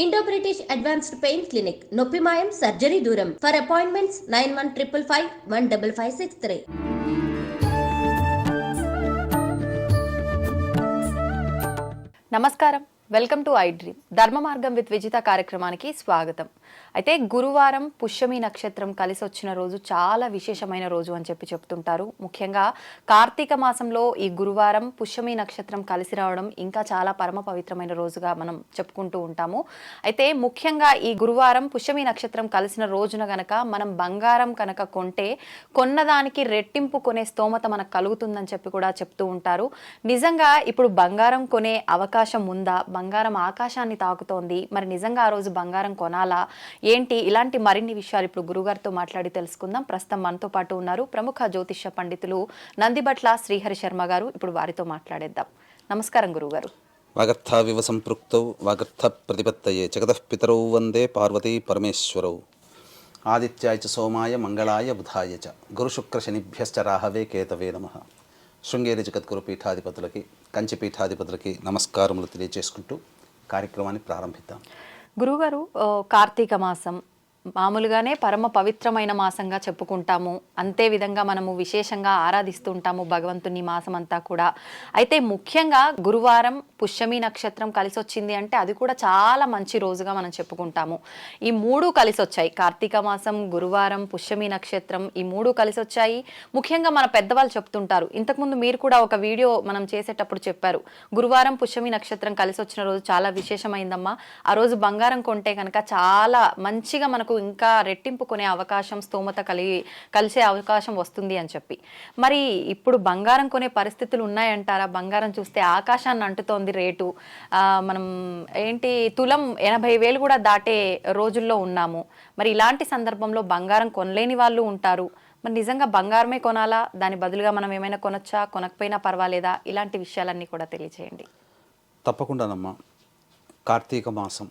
Indo British advanced pain clinic నొప్పి మాయం surgery దూరం ఫర్ అపాయింట్మెంట్స్ 9155515563. నమస్కారం, వెల్కమ్ టు ఐ డ్రీమ్. ధర్మ మార్గం విత్ విజిత కార్యక్రమానికి స్వాగతం. అయితే గురువారం పుష్యమి నక్షత్రం కలిసి వచ్చిన రోజు చాలా విశేషమైన రోజు అని చెప్తుంటారు. ముఖ్యంగా కార్తీక మాసంలో ఈ గురువారం పుష్యమి నక్షత్రం కలిసి రావడం ఇంకా చాలా పరమ పవిత్రమైన రోజుగా మనం చెప్పుకుంటూ ఉంటాము. అయితే ముఖ్యంగా ఈ గురువారం పుష్యమి నక్షత్రం కలిసిన రోజున గనక మనం బంగారం కనుక కొంటే కొన్నదానికి రెట్టింపు కొనే స్తోమత మనకు కలుగుతుందని చెప్పి కూడా చెప్తూ ఉంటారు. నిజంగా ఇప్పుడు బంగారం కొనే అవకాశం ఉందా? బంగారం ఆకాశాన్ని తాకుతోంది. మరి నిజంగా ఆ రోజు బంగారం కొనాలా ఏంటి? ఇలాంటి మరిన్ని విషయాలు ఇప్పుడు గురుగారితో మాట్లాడి తెలుసుకుందాం. ప్రస్తుతం మనతో పాటు ఉన్నారు ప్రముఖ జ్యోతిష్య పండితులు నందిబట్ల శ్రీహరి శర్మ గారు. ఇప్పుడు వారితో మాట్లాడేద్దాం. నమస్కారం గురుగారు. వాగర్థావివ సంపృక్తౌ వాగర్థ ప్రతిపత్తయే జగతః పితరౌ వందే పార్వతీ పరమేశ్వరౌ ఆదిత్యాయ చ సోమాయ మంగళాయ బుధాయ చ గురుశుక్ర శనిభ్యశ్చ రాహవే కేతవే నమః. శృంగేరి జగద్గురు పీఠాధిపతులకి, కంచి పీఠాధిపతులకి నమస్కారములు తెలియజేసుకుంటూ కార్యక్రమాన్ని ప్రారంభిద్దాం. గురుగారు, కార్తీక మాసం మామూలుగానే పరమ పవిత్రమైన మాసంగా చెప్పుకుంటాము. అంతే విధంగా మనము విశేషంగా ఆరాధిస్తుంటాము భగవంతుని మాసం అంతా కూడా. అయితే ముఖ్యంగా గురువారం పుష్యమి నక్షత్రం కలిసి వచ్చింది అంటే అది కూడా చాలా మంచి రోజుగా మనం చెప్పుకుంటాము. ఈ మూడు కలిసి వచ్చాయి, కార్తీక మాసం, గురువారం, పుష్యమి నక్షత్రం, ఈ మూడు కలిసి వచ్చాయి. ముఖ్యంగా మన పెద్దవాళ్ళు చెప్తుంటారు, ఇంతకుముందు మీరు కూడా ఒక వీడియో మనం చేసేటప్పుడు చెప్పారు, గురువారం పుష్యమి నక్షత్రం కలిసి వచ్చిన రోజు చాలా విశేషమైందమ్మా, ఆ రోజు బంగారం కొంటే కనుక చాలా మంచిగా మనకు ఇంకా రెట్టింపు కొనే అవకాశం, స్తోమత కలిసే అవకాశం వస్తుంది అని చెప్పి. మరి ఇప్పుడు బంగారం కొనే పరిస్థితులు ఉన్నాయంటారా? బంగారం చూస్తే ఆకాశాన్ని అంటుతోంది రేటు. మనం ఏంటి తులం 80,000 కూడా దాటే రోజుల్లో ఉన్నాము. మరి ఇలాంటి సందర్భంలో బంగారం కొనలేని వాళ్ళు ఉంటారు. మరి నిజంగా బంగారమే కొనాలా? దాని బదులుగా మనం ఏమైనా కొనొచ్చా? కొనకపోయినా పర్వాలేదా? ఇలాంటి విషయాలన్నీ కూడా తెలియజేయండి. తప్పకుండానమ్మా. కార్తీక మాసం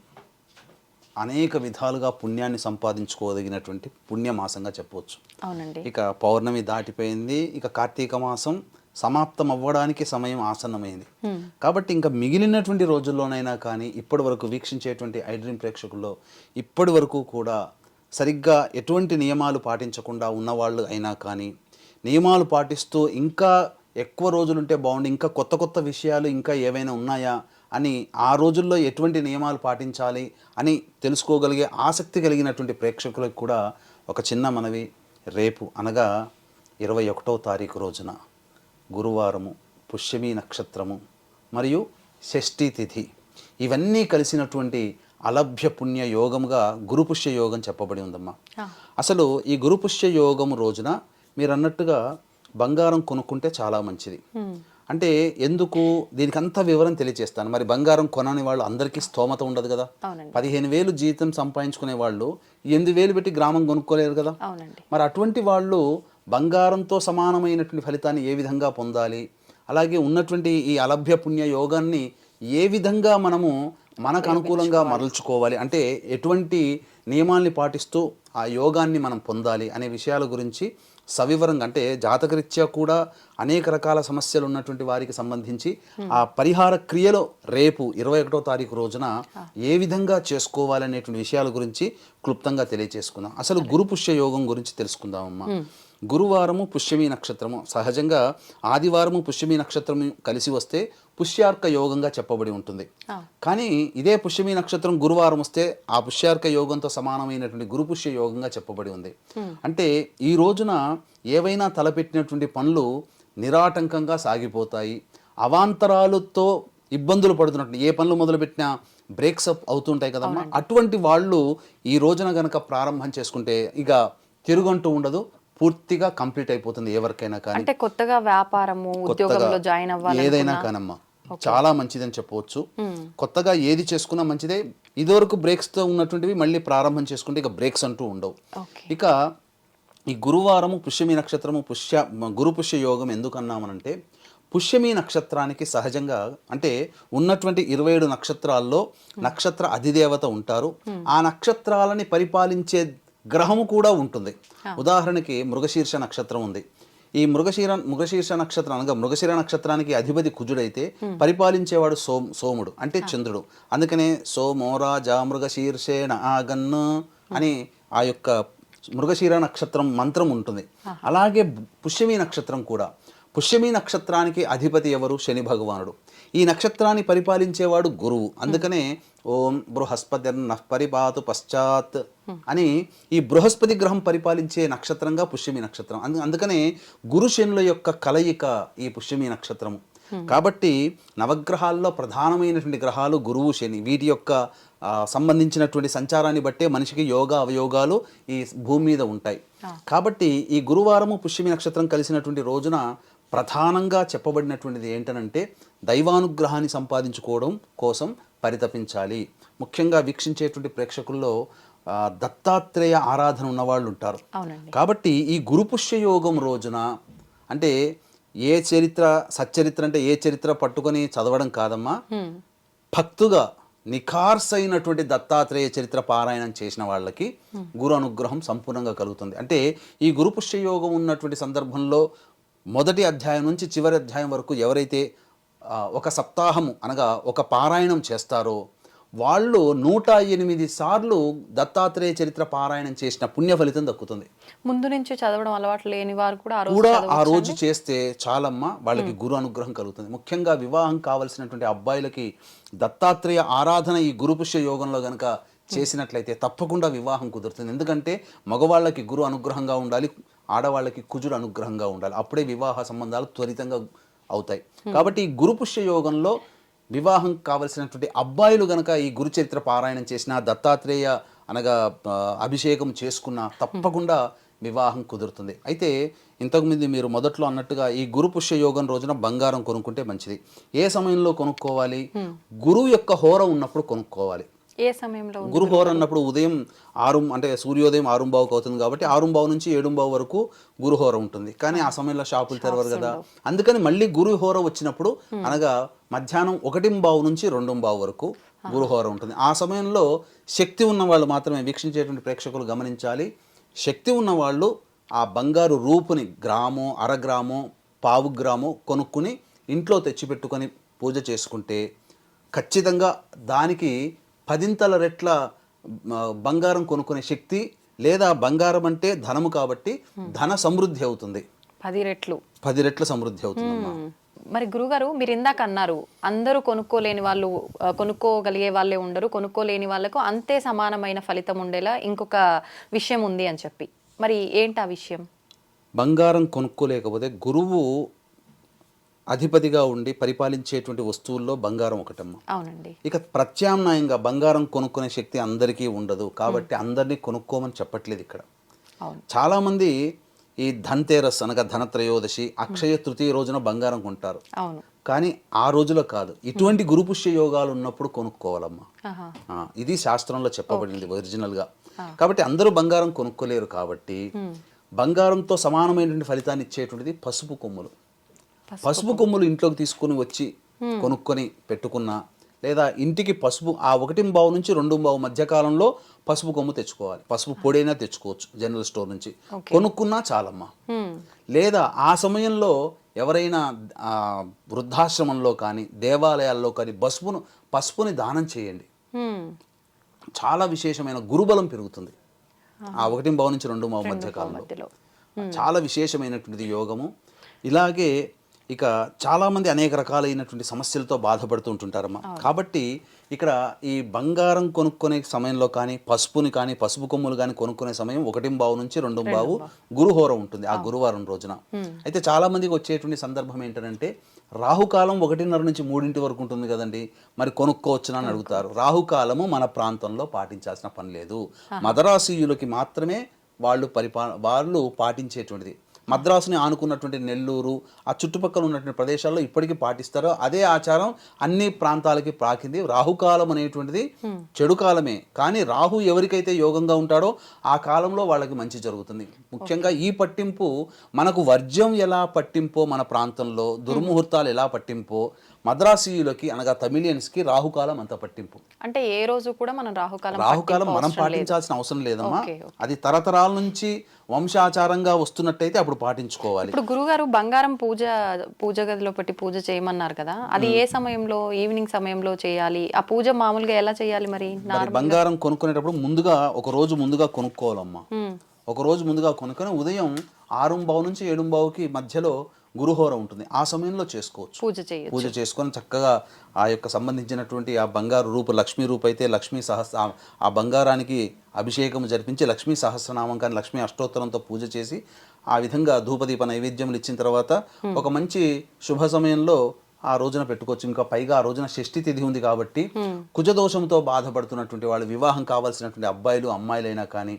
అనేక విధాలుగా పుణ్యాన్ని సంపాదించుకోదగినటువంటి పుణ్యమాసంగా చెప్పవచ్చు. అవునండి. ఇక పౌర్ణమి దాటిపోయింది, ఇక కార్తీక మాసం సమాప్తం అవ్వడానికి సమయం ఆసన్నమైంది. కాబట్టి ఇంకా మిగిలినటువంటి రోజుల్లోనైనా కానీ ఇప్పటి వరకు వీక్షించేటువంటి ఐ డ్రీమ్ ప్రేక్షకుల్లో ఇప్పటి వరకు కూడా సరిగ్గా ఎటువంటి నియమాలు పాటించకుండా ఉన్నవాళ్ళు అయినా కానీ, నియమాలు పాటిస్తూ ఇంకా ఎక్కువ రోజులుంటే బాగుండి, ఇంకా కొత్త కొత్త విషయాలు ఇంకా ఏవైనా ఉన్నాయా అని, ఆ రోజుల్లో ఎటువంటి నియమాలు పాటించాలి అని తెలుసుకోగలిగే ఆసక్తి కలిగినటువంటి ప్రేక్షకులకు కూడా ఒక చిన్న మనవి. రేపు అనగా 21వ తారీఖు రోజున గురువారము, పుష్యమి నక్షత్రము మరియు షష్ఠీ తిథి ఇవన్నీ కలిసినటువంటి అలభ్య పుణ్య యోగముగా గురుపుష్య యోగం చెప్పబడి ఉందమ్మా. అసలు ఈ గురుపుష్య యోగము రోజున మీరు అన్నట్టుగా బంగారం కొనుక్కుంటే చాలా మంచిది. అంటే ఎందుకు, దీనికి అంత వివరం తెలియజేస్తాను. మరి బంగారం కొనని వాళ్ళు అందరికీ స్తోమత ఉండదు కదా. 15,000 జీతం సంపాదించుకునే వాళ్ళు 8,000 పెట్టి గ్రామం కొనుక్కోలేరు కదా. మరి అటువంటి వాళ్ళు బంగారంతో సమానమైనటువంటి ఫలితాన్ని ఏ విధంగా పొందాలి, అలాగే ఉన్నటువంటి ఈ అలభ్య పుణ్య యోగాన్ని ఏ విధంగా మనము మనకు అనుకూలంగా మరల్చుకోవాలి, అంటే ఎటువంటి నియమాల్ని పాటిస్తూ ఆ యోగాన్ని మనం పొందాలి అనే విషయాల గురించి సవివరంగా, అంటే జాతకరీత్యా కూడా అనేక రకాల సమస్యలు ఉన్నటువంటి వారికి సంబంధించి ఆ పరిహార క్రియలో రేపు 21వ తారీఖు రోజున ఏ విధంగా చేసుకోవాలనేటువంటి విషయాల గురించి క్లుప్తంగా తెలియజేసుకుందాం. అసలు గురు పుష్య యోగం గురించి తెలుసుకుందామమ్మా. గురువారము పుష్యమి నక్షత్రము, సహజంగా ఆదివారము పుష్యమి నక్షత్రము కలిసి వస్తే పుష్యార్క యోగంగా చెప్పబడి ఉంటుంది. కానీ ఇదే పుష్యమి నక్షత్రం గురువారం వస్తే ఆ పుష్యార్క యోగంతో సమానమైనటువంటి గురుపుష్య యోగంగా చెప్పబడి ఉంది. అంటే ఈ రోజున ఏవైనా తలపెట్టినటువంటి పనులు నిరాటంకంగా సాగిపోతాయి. అవాంతరాలతో ఇబ్బందులు పడుతున్నట్టు ఏ పనులు మొదలుపెట్టినా బ్రేక్స్ అప్ అవుతుంటాయి కదమ్మా. అటువంటి వాళ్ళు ఈ రోజున గనక ప్రారంభం చేసుకుంటే ఇక తిరుగంటూ ఉండదు, పూర్తిగా కంప్లీట్ అయిపోతుంది ఎవరికైనా కానీ. అంటే కొత్తగా వ్యాపారము, ఉద్యోగంలో జాయిన్ అవ్వాలి, ఏదైనా కానమ్మా చాలా మంచిదని చెప్పవచ్చు. కొత్తగా ఏది చేసుకున్నా మంచిదే. ఇదివరకు బ్రేక్స్తో ఉన్నటువంటివి మళ్ళీ ప్రారంభం చేసుకుంటే ఇక బ్రేక్స్ అంటూ ఉండవు. ఇక ఈ గురువారము పుష్యమి నక్షత్రము గురు పుష్య యోగం ఎందుకన్నామనంటే, పుష్యమి నక్షత్రానికి సహజంగా అంటే ఉన్నటువంటి 27 నక్షత్రాల్లో నక్షత్ర అధిదేవత ఉంటారు. ఆ నక్షత్రాలని పరిపాలించే గ్రహము కూడా ఉంటుంది. ఉదాహరణకి మృగశీర్ష నక్షత్రం ఉంది. ఈ మృగశీర్ష నక్షత్రం అనగా మృగశిర నక్షత్రానికి అధిపతి కుజుడైతే పరిపాలించేవాడు సోముడు అంటే చంద్రుడు. అందుకనే సోమోరాజా మృగశీర్షేణ ఆగన్ను అని ఆ యొక్క మృగశిర నక్షత్రం మంత్రం ఉంటుంది. అలాగే పుష్యమి నక్షత్రం కూడా, పుష్యమి నక్షత్రానికి అధిపతి ఎవరు? శని భగవానుడు. ఈ నక్షత్రాన్ని పరిపాలించేవాడు గురువు. అందుకనే ఓం బృహస్పతిర్న పరిపాతు పశ్చాత్ అని ఈ బృహస్పతి గ్రహం పరిపాలించే నక్షత్రంగా పుష్యమి నక్షత్రం. అందుకనే గురు శనుల యొక్క కలయిక ఈ పుష్యమి నక్షత్రము. కాబట్టి నవగ్రహాల్లో ప్రధానమైనటువంటి గ్రహాలు గురువు, శని. వీటి యొక్క సంబంధించినటువంటి సంచారాన్ని బట్టే మనిషికి యోగ అవయోగాలు ఈ భూమి మీద ఉంటాయి. కాబట్టి ఈ గురువారము పుష్యమి నక్షత్రం కలిసినటువంటి రోజున ప్రధానంగా చెప్పబడినటువంటిది ఏంటనంటే దైవానుగ్రహాన్ని సంపాదించుకోవడం కోసం పరితపించాలి. ముఖ్యంగా వీక్షించేటువంటి ప్రేక్షకుల్లో దత్తాత్రేయ ఆరాధన ఉన్నవాళ్ళు ఉంటారు. కాబట్టి ఈ గురు పుష్య యోగం రోజున అంటే ఏ చరిత్ర సచ్చరిత్ర అంటే ఏ చరిత్ర పట్టుకొని చదవడం కాదమ్మా, భక్తుగా నిఖార్సైనటువంటి దత్తాత్రేయ చరిత్ర పారాయణం చేసిన వాళ్ళకి గురు అనుగ్రహం సంపూర్ణంగా కలుగుతుంది. అంటే ఈ గురు పుష్య యోగం ఉన్నటువంటి సందర్భంలో మొదటి అధ్యాయం నుంచి చివరి అధ్యాయం వరకు ఎవరైతే ఒక సప్తాహము అనగా ఒక పారాయణం చేస్తారో వాళ్ళు 108 సార్లు దత్తాత్రేయ చరిత్ర పారాయణం చేసిన పుణ్య ఫలితం దక్కుతుంది. ముందు నుంచి చదవడం అలవాటు లేని వారు కూడా ఆ రోజు చేస్తే చాలమ్మా వాళ్ళకి గురు అనుగ్రహం కలుగుతుంది. ముఖ్యంగా వివాహం కావలసినటువంటి అబ్బాయిలకి దత్తాత్రేయ ఆరాధన ఈ గురు పుష్య యోగంలో గనక చేసినట్లయితే తప్పకుండా వివాహం కుదురుతుంది. ఎందుకంటే మగవాళ్ళకి గురు అనుగ్రహంగా ఉండాలి, ఆడవాళ్ళకి కుజుడు అనుగ్రహంగా ఉండాలి. అప్పుడే వివాహ సంబంధాలు త్వరితంగా అవుతాయి. కాబట్టి ఈ గురు పుష్య యోగంలో వివాహం కావలసినటువంటి అబ్బాయిలు గనక ఈ గురు చరిత్ర పారాయణం చేసిన, దత్తాత్రేయ అనగా అభిషేకం చేసుకున్న తప్పకుండా వివాహం కుదురుతుంది. అయితే ఇంతకుముందు మీరు మొదట్లో అన్నట్టుగా ఈ గురు పుష్య యోగం రోజున బంగారం కొనుక్కుంటే మంచిది. ఏ సమయంలో కొనుక్కోవాలి? గురువు యొక్క హోర ఉన్నప్పుడు కొనుక్కోవాలి. ఏ సమయంలో? గురు హోర అన్నప్పుడు ఉదయం 6 అంటే సూర్యోదయం 6:15 అవుతుంది కాబట్టి 6:15 నుంచి 7:15 వరకు గురు హోర ఉంటుంది. కానీ ఆ సమయంలో షాపులు తెరవరు కదా, అందుకని మళ్ళీ గురు హోర వచ్చినప్పుడు అనగా మధ్యాహ్నం 1:15 నుంచి 2:15 వరకు గురు హోర ఉంటుంది. ఆ సమయంలో శక్తి ఉన్న వాళ్ళు మాత్రమే వీక్షించేటువంటి ప్రేక్షకులు గమనించాలి. శక్తి ఉన్న వాళ్ళు ఆ బంగారు రూపుని గ్రామో, అరగ్రామో, పావు గ్రామో కొనుక్కుని ఇంట్లో తెచ్చిపెట్టుకొని పూజ చేసుకుంటే ఖచ్చితంగా దానికి 10 రెట్ల బంగారం కొనుక్కునే శక్తి, లేదా బంగారం అంటే ధనము కాబట్టి ధన సమృద్ధి అవుతుంది. 10 రెట్ల సమృద్ధి అవుతుంది. మరి గురుగారు మీరు ఇందాక అన్నారు అందరూ కొనుక్కోలేని వాళ్ళు కొనుక్కోగలిగే వాళ్ళే ఉండరు, కొనుక్కోలేని వాళ్ళకు అంతే సమానమైన ఫలితం ఉండేలా ఇంకొక విషయం ఉంది అని చెప్పి, మరి ఏంటి ఆ విషయం? బంగారం కొనుక్కోలేకపోతే గురువు అధిపతిగా ఉండి పరిపాలించేటువంటి వస్తువుల్లో బంగారం ఒకటమ్మ. అవునండి. ఇక ప్రత్యామ్నాయంగా బంగారం కొనుక్కునే శక్తి అందరికీ ఉండదు కాబట్టి అందరినీ కొనుక్కోమని చెప్పట్లేదు ఇక్కడ. చాలా మంది ఈ ధన్తేరస్ అనగా ధనత్రయోదశి, అక్షయ తృతీయ రోజున బంగారం కొంటారు. కానీ ఆ రోజులో కాదు, ఇటువంటి గురు పుష్య యోగాలు ఉన్నప్పుడు కొనుక్కోవాలమ్మా. ఇది శాస్త్రంలో చెప్పబడింది ఒరిజినల్ గా. కాబట్టి అందరూ బంగారం కొనుక్కోలేరు కాబట్టి బంగారంతో సమానమైనటువంటి ఫలితాన్ని ఇచ్చేటువంటిది పసుపు కొమ్ములు. పసుపు కొమ్ములు ఇంట్లోకి తీసుకుని వచ్చి కొనుక్కొని పెట్టుకున్నా, లేదా ఇంటికి పసుపు ఆ 1:15 నుంచి 2:15 మధ్య కాలంలో పసుపు కొమ్ము తెచ్చుకోవాలి. పసుపు పొడైనా తెచ్చుకోవచ్చు జనరల్ స్టోర్ నుంచి, కొనుక్కున్నా చాలమ్మా. లేదా ఆ సమయంలో ఎవరైనా వృద్ధాశ్రమంలో కానీ దేవాలయాల్లో కానీ పసుపుని దానం చేయండి. చాలా విశేషమైన గురుబలం పెరుగుతుంది ఆ 1:15 నుంచి 2:15 మధ్య కాలంలో. చాలా విశేషమైనటువంటిది యోగము. ఇలాగే ఇక చాలామంది అనేక రకాలైనటువంటి సమస్యలతో బాధపడుతూ ఉంటుంటారమ్మా. కాబట్టి ఇక్కడ ఈ బంగారం కొనుక్కునే సమయంలో కానీ పసుపు కొమ్ములు కానీ కొనుక్కునే సమయం 1:15 నుంచి 2:15 గురుహోర ఉంటుంది ఆ గురువారం రోజున. అయితే చాలా మందికి వచ్చేటువంటి సందర్భం ఏంటంటే రాహుకాలం 1:30 నుంచి 3 వరకు ఉంటుంది కదండి, మరి కొనుక్కోవచ్చునా అని అడుగుతారు. రాహుకాలము మన ప్రాంతంలో పాటించాల్సిన పని లేదు, మదరాసీయులకి మాత్రమే వాళ్ళు పాటించేటువంటిది. మద్రాసుని ఆనుకున్నటువంటి నెల్లూరు ఆ చుట్టుపక్కల ఉన్నటువంటి ప్రదేశాల్లో ఇప్పటికీ పాటిస్తారో అదే ఆచారం అన్ని ప్రాంతాలకి ప్రాకింది. రాహుకాలం అనేటువంటిది చెడు కాలమే, కానీ రాహు ఎవరికైతే యోగంగా ఉంటాడో ఆ కాలంలో వాళ్ళకి మంచి జరుగుతుంది. ముఖ్యంగా ఈ పట్టింపు మనకు వర్జ్యం ఎలా పట్టింపో మన ప్రాంతంలో, దుర్ముహూర్తాలు ఎలా పట్టింపో మద్రాసీయులకి అనగా తమిళియన్స్కి రాహుకాలం అంత పట్టింపు. అంటే ఏ రోజు కూడా మనం రాహుకాలం మనం పాటించాల్సిన అవసరం లేదమ్మా. ఓకే, అది తరతరాల నుంచి వంశాచారంగా వస్తున్నట్టయితే అప్పుడు పాటించుకోవాలి. ఇప్పుడు గురుగారు బంగారం పూజ గదిలో పెట్టి పూజ చేయమన్నారు కదా, అది ఏ సమయంలో, ఈవినింగ్ సమయంలో చేయాలి? ఆ పూజ మామూలుగా ఎలా చేయాలి మరి? బంగారం కొనుక్కునేటప్పుడు ముందుగా ఒక రోజు ముందుగా కొనుక్కోవాలమ్మా. ఒక రోజు ముందుగా కొనుక్కొని ఉదయం 6:15 నుంచి 7:15కి మధ్యలో గురుహోర ఉంటుంది, ఆ సమయంలో చేసుకోవచ్చు. పూజ చేసుకొని చక్కగా ఆ యొక్క సంబంధించినటువంటి ఆ బంగారు రూపు, లక్ష్మీ రూపు అయితే లక్ష్మీ ఆ బంగారానికి అభిషేకం జరిపించి లక్ష్మీ సహస్రనామం కానీ లక్ష్మీ అష్టోత్తరంతో పూజ చేసి ఆ విధంగా ధూపదీప నైవేద్యములు ఇచ్చిన తర్వాత ఒక మంచి శుభ సమయంలో ఆ రోజున పెట్టుకోవచ్చు. ఇంకా పైగా ఆ రోజున షష్ఠి తిథి ఉంది కాబట్టి కుజదోషంతో బాధపడుతున్నటువంటి వాళ్ళు, వివాహం కావాల్సినటువంటి అబ్బాయిలు అమ్మాయిలైనా కానీ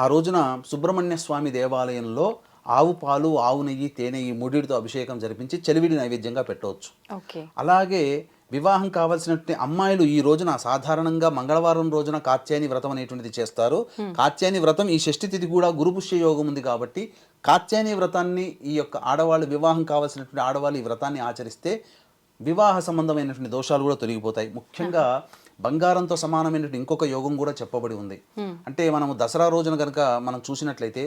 ఆ రోజున సుబ్రహ్మణ్య స్వామి దేవాలయంలో ఆవు పాలు, ఆవు నెయ్యి, తేనె ఈ మూడిటితో అభిషేకం జరిపించి చెలివిడి నైవేద్యంగా పెట్టవచ్చు. అలాగే వివాహం కావాల్సినటువంటి అమ్మాయిలు ఈ రోజున సాధారణంగా మంగళవారం రోజున కాత్యాయని వ్రతం అనేటువంటిది చేస్తారు. కాత్యాయని వ్రతం ఈ షష్ఠి తిథి కూడా గురుపుష్య యోగం ఉంది కాబట్టి కాత్యాయని వ్రతాన్ని ఈ యొక్క ఆడవాళ్ళు, వివాహం కావాల్సినటువంటి ఆడవాళ్ళు ఈ వ్రతాన్ని ఆచరిస్తే వివాహ సంబంధమైనటువంటి దోషాలు కూడా తొలగిపోతాయి. ముఖ్యంగా బంగారంతో సమానమైనటువంటి ఇంకొక యోగం కూడా చెప్పబడి ఉంది. అంటే మనము దసరా రోజున కనుక మనం చూసినట్లయితే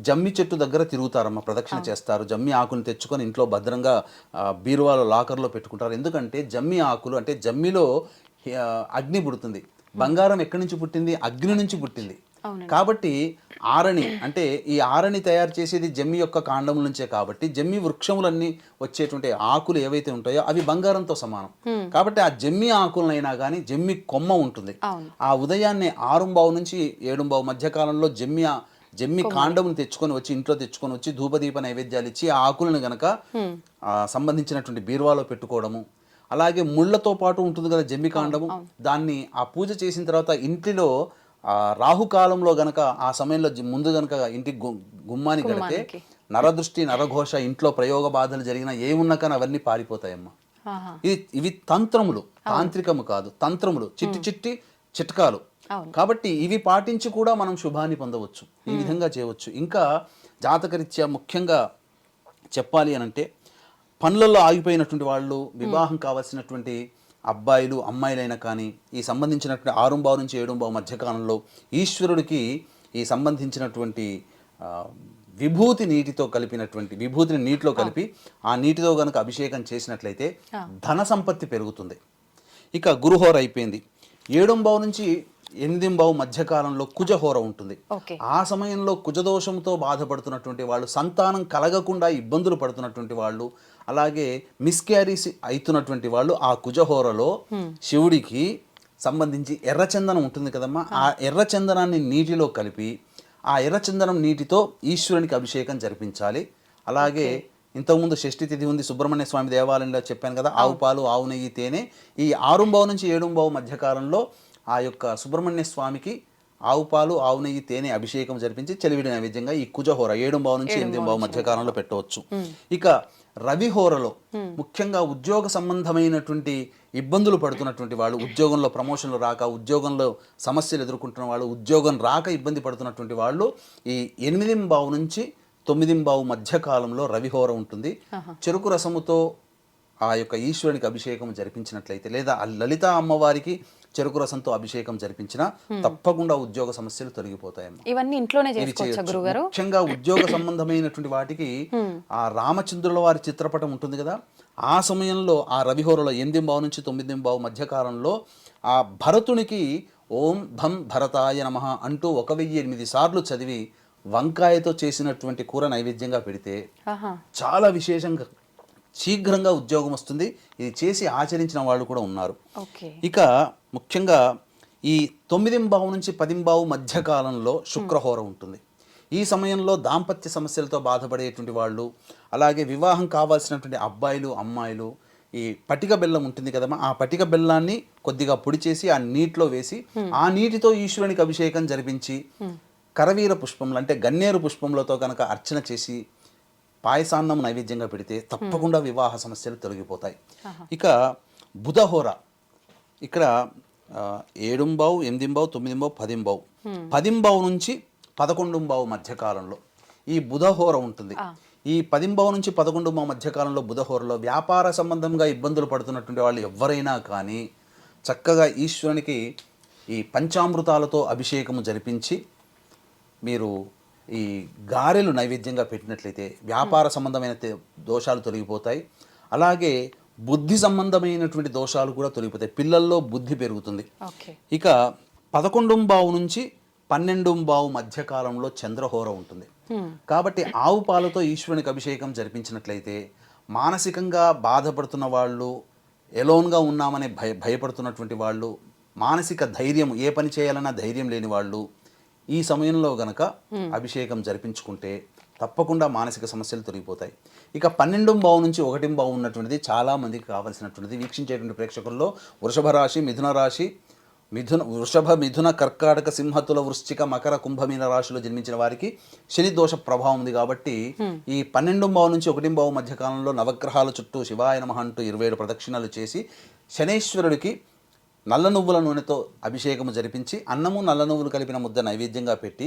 జమ్మి చెట్టు దగ్గర తిరుగుతారమ్మ, ప్రదక్షిణ చేస్తారు. జమ్మి ఆకుని తెచ్చుకొని ఇంట్లో భద్రంగా బీరువాలో లాకర్లో పెట్టుకుంటారు. ఎందుకంటే జమ్మి ఆకులు అంటే జమ్మిలో అగ్ని పుడుతుంది. బంగారం ఎక్కడి నుంచి పుట్టింది? అగ్ని నుంచి పుట్టింది. కాబట్టి ఆరణి అంటే ఈ ఆరణి తయారు చేసేది జమ్మి యొక్క కాండం నుంచే కాబట్టి జమ్మి వృక్షములన్నీ వచ్చేటువంటి ఆకులు ఏవైతే ఉంటాయో అవి బంగారంతో సమానం. కాబట్టి ఆ జమ్మి ఆకులనైనా కానీ జమ్మి కొమ్మ ఉంటుంది. ఆ ఉదయాన్నే 6:15 నుంచి 7:15 మధ్య కాలంలో జమ్మి కాండమును ఇంట్లో తెచ్చుకొని వచ్చి ధూపదీప నైవేద్యాలు ఇచ్చి ఆ ఆకులను గనక సంబంధించినటువంటి బీరువాలో పెట్టుకోవడము. అలాగే ముళ్ళతో పాటు ఉంటుంది కదా జమ్మి కాండము, దాన్ని ఆ పూజ చేసిన తర్వాత ఇంటిలో రాహుకాలంలో గనక ఆ సమయంలో ముందు గనక ఇంటి గుమ్మాని కడితే నరదృష్టి, నరఘోష, ఇంట్లో ప్రయోగ బాధలు జరిగినా ఏమున్నా కానీ అవన్నీ పారిపోతాయమ్మా. ఇవి తంత్రములు, తాంత్రికము కాదు, తంత్రములు, చిట్టి చిట్కాలు. కాబట్టి ఇవి పాటించి కూడా మనం శుభాన్ని పొందవచ్చు, ఈ విధంగా చేయవచ్చు. ఇంకా జాతకరీత్యా ముఖ్యంగా చెప్పాలి అనంటే పనులలో ఆగిపోయినటువంటి వాళ్ళు, వివాహం కావాల్సినటువంటి అబ్బాయిలు అమ్మాయిలైనా కానీ ఈ సంబంధించినటువంటి 6:15 నుంచి 7:15 మధ్యకాలంలో ఈశ్వరుడికి ఈ సంబంధించినటువంటి విభూతి విభూతిని నీటిలో కలిపి ఆ నీటితో కనుక అభిషేకం చేసినట్లయితే ధన సంపత్తి పెరుగుతుంది. ఇక గురుహోర అయిపోయింది. 7:15 నుంచి 8:15 మధ్యకాలంలో కుజహోర ఉంటుంది. ఆ సమయంలో కుజదోషంతో బాధపడుతున్నటువంటి వాళ్ళు, సంతానం కలగకుండా ఇబ్బందులు పడుతున్నటువంటి వాళ్ళు, అలాగే మిస్క్యారీస్ అవుతున్నటువంటి వాళ్ళు ఆ కుజహోరలో శివుడికి సంబంధించి ఎర్రచందనం ఉంటుంది కదమ్మా, ఆ ఎర్రచందనాన్ని నీటిలో కలిపి ఆ ఎర్రచందనం నీటితో ఈశ్వరునికి అభిషేకం జరిపించాలి. అలాగే ఇంతకుముందు షష్ఠి తిథి ఉంది, సుబ్రహ్మణ్య స్వామి దేవాలయంలో చెప్పాను కదా, ఆవు పాలు, ఆవు నెయ్యి, తేనె. ఈ 6:15 నుంచి 7:15 మధ్యకాలంలో ఆ యొక్క సుబ్రహ్మణ్య స్వామికి ఆవు పాలు, ఆవు నెయ్యి, తేనె అభిషేకం జరిపించి చెలివిడి నైవేద్యంగా ఈ కుజహోర 7:15 నుంచి 8:15 మధ్యకాలంలో పెట్టవచ్చు. ఇక రవిహోరలో ముఖ్యంగా ఉద్యోగ సంబంధమైనటువంటి ఇబ్బందులు పడుతున్నటువంటి వాళ్ళు, ఉద్యోగంలో ప్రమోషన్లు రాక, ఉద్యోగంలో సమస్యలు ఎదుర్కొంటున్న వాళ్ళు, ఉద్యోగం రాక ఇబ్బంది పడుతున్నటువంటి వాళ్ళు ఈ 8:15 నుంచి 9:15 మధ్యకాలంలో రవిహోర ఉంటుంది. చెరుకు రసముతో ఆ యొక్క ఈశ్వరునికి అభిషేకం జరిపించినట్లయితే, లేదా లలిత అమ్మవారికి చెరుకు రసంతో అభిషేకం జరిపించినా తప్పకుండా ఉద్యోగ సమస్యలు తొలగిపోతాయమ్మా. ఇవన్నీ ఇంట్లోనే చేసుకోవచ్చా గురుగారు? ముఖ్యంగా ఉద్యోగ సంబంధమైనటువంటి వాటికి ఆ రామచంద్రుల వారి చిత్రపటం ఉంటుంది కదా, ఆ సమయంలో ఆ రవిహోరలో 8:15 నుంచి 9:15 మధ్యకాలంలో ఆ భరతునికి ఓం భం భరతాయ నమః అంటూ 1008 సార్లు చదివి వంకాయతో చేసినటువంటి కూర నైవేద్యంగా పెడితే చాలా విశేషంగా శీఘ్రంగా ఉద్యోగం వస్తుంది. ఇది చేసి ఆచరించిన వాళ్ళు కూడా ఉన్నారు. ఇక ముఖ్యంగా ఈ 9:15 నుంచి 10:15 మధ్యకాలంలో శుక్రహోర ఉంటుంది. ఈ సమయంలో దాంపత్య సమస్యలతో బాధపడేటువంటి వాళ్ళు, అలాగే వివాహం కావాల్సినటువంటి అబ్బాయిలు అమ్మాయిలు ఈ పటిక బెల్లం ఉంటుంది కదమ్మా, ఆ పటిక బెల్లాన్ని కొద్దిగా పొడి చేసి ఆ నీటిలో వేసి ఆ నీటితో ఈశ్వరునికి అభిషేకం జరిపించి కరవీర పుష్పంలో అంటే గన్నేరు పుష్పంలతో కనుక అర్చన చేసి పాయసాన్నం నైవేద్యంగా పెడితే తప్పకుండా వివాహ సమస్యలు తొలగిపోతాయి. ఇక బుధహోర ఇక్కడ 7:15, 8:15, 9:15, 10:15 నుంచి 11:15 మధ్యకాలంలో ఈ బుధహోర ఉంటుంది. ఈ 10 నుంచి 11 మధ్యకాలంలో బుధహోరలో వ్యాపార సంబంధంగా ఇబ్బందులు పడుతున్నటువంటి వాళ్ళు ఎవరైనా కానీ చక్కగా ఈశ్వరునికి ఈ పంచామృతాలతో అభిషేకము జరిపించి మీరు ఈ గారెలు నైవేద్యంగా పెట్టినట్లయితే వ్యాపార సంబంధమైన దోషాలు తొలగిపోతాయి. అలాగే బుద్ధి సంబంధమైనటువంటి దోషాలు కూడా తొలగిపోతాయి. పిల్లల్లో బుద్ధి పెరుగుతుంది. ఇక 11 నుంచి 12 మధ్యకాలంలో చంద్రహోర ఉంటుంది. కాబట్టి ఆవు పాలతో ఈశ్వరునికి అభిషేకం జరిపించినట్లయితే మానసికంగా బాధపడుతున్న వాళ్ళు, ఎలోన్గా ఉన్నామని భయపడుతున్నటువంటి వాళ్ళు, మానసిక ధైర్యం, ఏ పని చేయాలన్నా ధైర్యం లేని వాళ్ళు ఈ సమయంలో గనక అభిషేకం జరిపించుకుంటే తప్పకుండా మానసిక సమస్యలు తొలగిపోతాయి. ఇక 12 నుంచి 1 ఉన్నటువంటిది చాలా మందికి కావాల్సినటువంటిది. వీక్షించేటువంటి ప్రేక్షకుల్లో వృషభ రాశి, మిథున రాశి, వృషభ, మిథున, కర్కాటక, సింహతుల, వృశ్చిక, మకర, కుంభమీన రాశిలో జన్మించిన వారికి శని దోష ప్రభావం ఉంది. కాబట్టి ఈ 12 నుంచి 1 మధ్య కాలంలో నవగ్రహాల చుట్టూ శివాయ నమః అంటూ 27 ప్రదక్షిణలు చేసి శనేశ్వరుడికి నల్ల నువ్వుల నూనెతో అభిషేకము జరిపించి అన్నము నల్ల నువ్వులు కలిపిన ముద్ద నైవేద్యంగా పెట్టి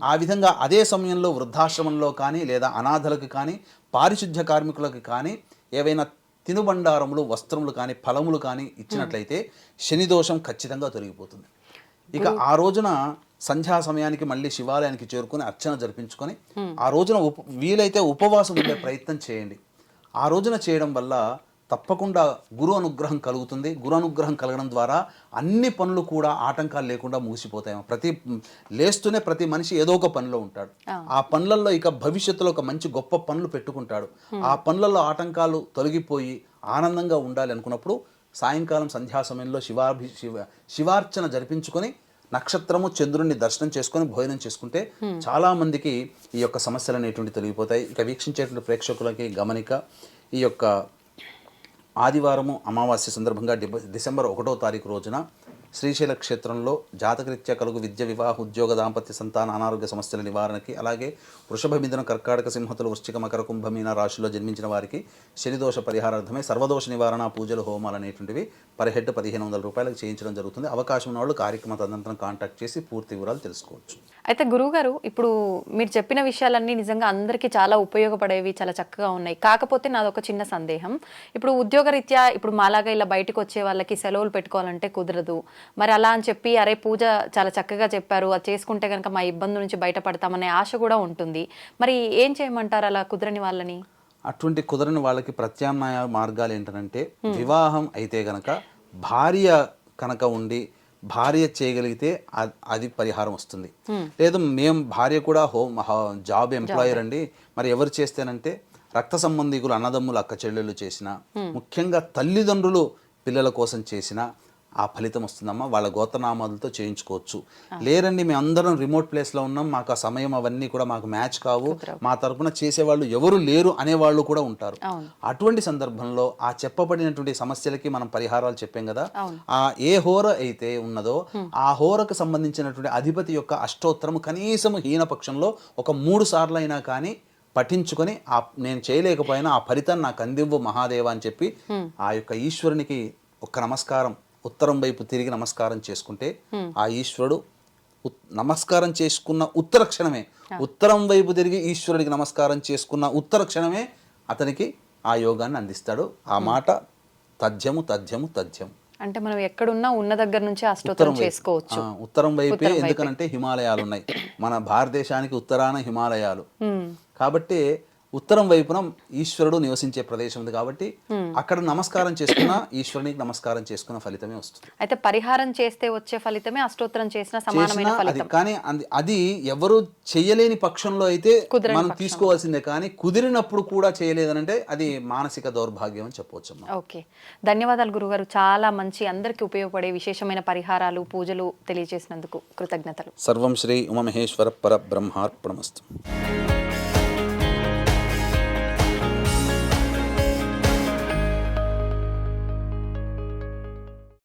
ఆ విధంగా అదే సమయంలో వృద్ధాశ్రమంలో కానీ లేదా అనాథలకు కానీ పారిశుద్ధ్య కార్మికులకు కానీ ఏవైనా తినుబండారములు, వస్త్రములు కానీ ఫలములు కానీ ఇచ్చినట్లయితే శని దోషం ఖచ్చితంగా తొలగిపోతుంది. ఇక ఆ రోజున సంధ్యా సమయానికి మళ్ళీ శివాలయానికి చేరుకుని అర్చన జరిపించుకొని ఆ రోజున వీలైతే ఉపవాసం ఉండే ప్రయత్నం చేయండి. ఆ రోజున చేయడం వల్ల తప్పకుండా గురు అనుగ్రహం కలుగుతుంది. గురు అనుగ్రహం కలగడం ద్వారా అన్ని పనులు కూడా ఆటంకాలు లేకుండా ముగిసిపోతాయి. లేస్తూనే ప్రతి మనిషి ఏదో ఒక పనిలో ఉంటాడు. ఆ పనులలో ఇక భవిష్యత్తులో ఒక మంచి గొప్ప పనులు పెట్టుకుంటాడు. ఆ పనులలో ఆటంకాలు తొలగిపోయి ఆనందంగా ఉండాలి అనుకున్నప్పుడు సాయంకాలం సంధ్యా సమయంలో శివార్చన జరిపించుకొని నక్షత్రము, చంద్రుడిని దర్శనం చేసుకొని భోజనం చేసుకుంటే చాలా మందికి ఈ యొక్క సమస్యలు అనేటువంటి తొలగిపోతాయి. ఇక వీక్షించేటువంటి ప్రేక్షకులకి గమనిక, ఈ యొక్క ఆదివారము అమావాస్య సందర్భంగా డిసెంబర్ 1వ తారీఖు రోజున శ్రీశైల క్షేత్రంలో జాతకరీత్యా కలుగు విద్య, వివాహ, ఉద్యోగ, దాంపత్య, సంతాన, అనారోగ్య సమస్యల నివారణకి, అలాగే వృషభ, మిథున, కర్కాటక, సింహతులు, వృశ్చిక, మకర, కుంభమీన రాశిలో జన్మించిన వారికి శనిదోష పరిహారార్థమే సర్వదోష నివారణ పూజలు, హోమాలు అనేటువంటివి పర్ హెడ్ 1500 రూపాయలకు చేయించడం జరుగుతుంది. అవకాశం ఉన్న వాళ్ళు కార్యక్రమ తదనంతరం కాంటాక్ట్ చేసి పూర్తి వివరాలు తెలుసుకోవచ్చు. అయితే గురువుగారు, ఇప్పుడు మీరు చెప్పిన విషయాలన్నీ నిజంగా అందరికీ చాలా ఉపయోగపడేవి, చాలా చక్కగా ఉన్నాయి. కాకపోతే నాదొక చిన్న సందేహం. ఇప్పుడు ఉద్యోగరీత్యా ఇప్పుడు మాలాగా ఇలా బయటకు వచ్చే వాళ్ళకి సెలవులు పెట్టుకోవాలంటే కుదరదు. మరి అలా అని చెప్పి అరే పూజ చాలా చక్కగా చెప్పారు, అది చేసుకుంటే కనుక మా ఇబ్బంది నుంచి బయటపడతామనే ఆశ కూడా ఉంటుంది. మరి ఏం చేయమంటారు అలా కుదరని వాళ్ళని? అటువంటి కుదరని వాళ్ళకి ప్రత్యామ్నాయ మార్గాలు ఏంటంటే, వివాహం అయితే గనక భార్య కనుక ఉండి భార్య చేయగలిగితే అది పరిహారం వస్తుంది. లేదు మేము భార్య కూడా జాబ్ ఎంప్లాయర్ అండి, మరి ఎవరు చేస్తేనంటే రక్త సంబంధికులు, అన్నదమ్ములు, అక్క చెల్లెళ్ళు చేసిన, ముఖ్యంగా తల్లిదండ్రులు పిల్లల కోసం చేసిన ఆ ఫలితం వస్తుందమ్మా. వాళ్ళ గోత్రనామాలతో చేయించుకోవచ్చు. లేరండి మేము అందరం రిమోట్ ప్లేస్లో ఉన్నాం, మాకు ఆ సమయం అవన్నీ కూడా మాకు మ్యాచ్ కావు, మా తరపున చేసేవాళ్ళు ఎవరు లేరు అనేవాళ్ళు కూడా ఉంటారు. అటువంటి సందర్భంలో ఆ చెప్పబడినటువంటి సమస్యలకి మనం పరిహారాలు చెప్పాం కదా, ఆ ఏ హోర అయితే ఉన్నదో ఆ హోరకు సంబంధించినటువంటి అధిపతి యొక్క అష్టోత్తరము కనీసం హీనపక్షంలో ఒక 3 సార్లు అయినా కానీ పఠించుకొని నేను చేయలేకపోయినా ఆ ఫలితాన్ని నాకు అందివ్వు మహాదేవ అని చెప్పి ఆ యొక్క ఈశ్వరునికి ఒక్క నమస్కారం ఉత్తరం వైపు తిరిగి నమస్కారం చేసుకుంటే ఆ ఈశ్వరుడు నమస్కారం చేసుకున్న ఉత్తర క్షణమే, ఉత్తరం వైపు తిరిగి ఈశ్వరుడికి నమస్కారం చేసుకున్న ఉత్తర క్షణమే అతనికి ఆ యోగాన్ని అందిస్తాడు. ఆ మాట తథ్యము తథ్యము తథ్యము. అంటే మనం ఎక్కడున్నా ఉన్న దగ్గర నుంచి అష్టోత్తరం చేసుకోవచ్చు. ఉత్తరం వైపే, ఎందుకనంటే హిమాలయాలు ఉన్నాయి మన భారతదేశానికి ఉత్తరాన హిమాలయాలు. కాబట్టి ఉత్తరం వైపున ఈశ్వరుడు నివసించే ప్రదేశం ఉంది. కాబట్టి అక్కడ నమస్కారం చేసుకున్న ఈశ్వరునికి నమస్కారం చేసుకున్న ఫలితమే వస్తుంది. అయితే పరిహారం చేస్తే వచ్చే ఫలితమే అష్టోత్తరం చేసిన సమానమైన ఫలితం. కానీ అది ఎవరు చేయలేని పక్షంలో అయితే మనం తీసుకోవాల్సిందే. కానీ కుదిరినప్పుడు కూడా చేయలేదనంటే అది మానసిక దౌర్భాగ్యం అని చెప్పవచ్చు. ఓకే, ధన్యవాదాలు గురుగారు. చాలా మంచి అందరికీ ఉపయోగపడే విశేషమైన పరిహారాలు, పూజలు తెలియజేసినందుకు కృతజ్ఞతలు. సర్వం శ్రీ ఉమామహేశ్వర పర బ్రహ్మార్పణమస్తు.